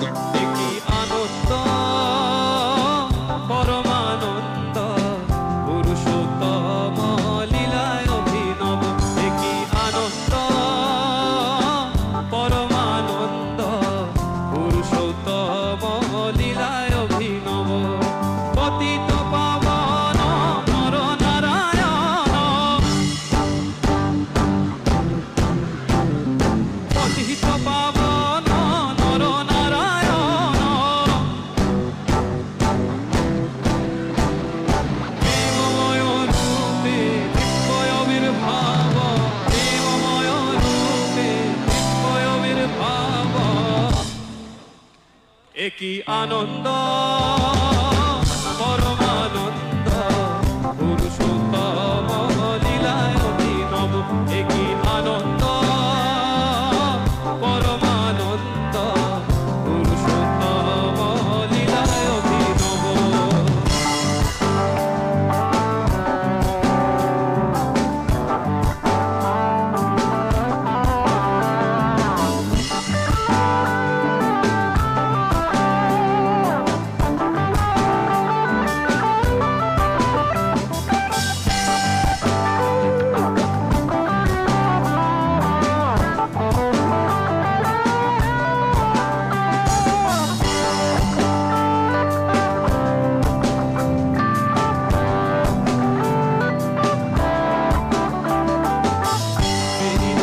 একই আনন্দ পরমানন্দ পুরুষোত্তম লীলায় অভিনব একই আনন্দ পরমানন্দ পুরুষোত্তম লীলায় অভিনব পতিত পাবন নর নারায়ণ পতিত পাবন নর নারায়ণ প্রেমময় রূপে দিব্য আবির্ভাব প্রেমময় রূপে দিব্য আবির্ভাব একই আনন্দ পরমানন্দ পুরুষোত্তম লীলায় অভিনব একই আনন্দ পরমানন্দ পুরুষোত্তম লীলায় অভিনব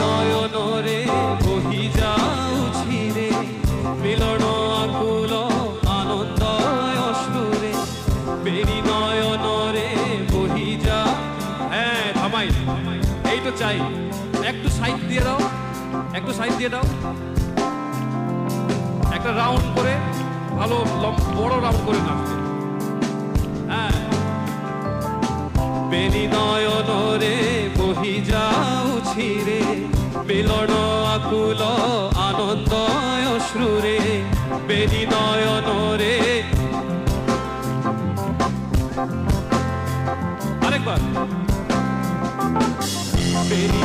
নয়নরে বহি যাউছি রে মিলন আকুল আনন্দ অশ্রুরে বেরি নয়নরে বহি যা হ্যাঁ থামাই এই তো চাই একটু সাইড দিয়ে দাও একটু সাইড দিয়ে দাও একটা রাউন্ড করে ভালো বড় রাউন্ড করে নাচবে হ্যাঁ বেনি নয়নরে বহি যাউছি রে মিলন আকুল আনন্দ অশ্রুরে বেনি নয়নরে আরেকবার বেনি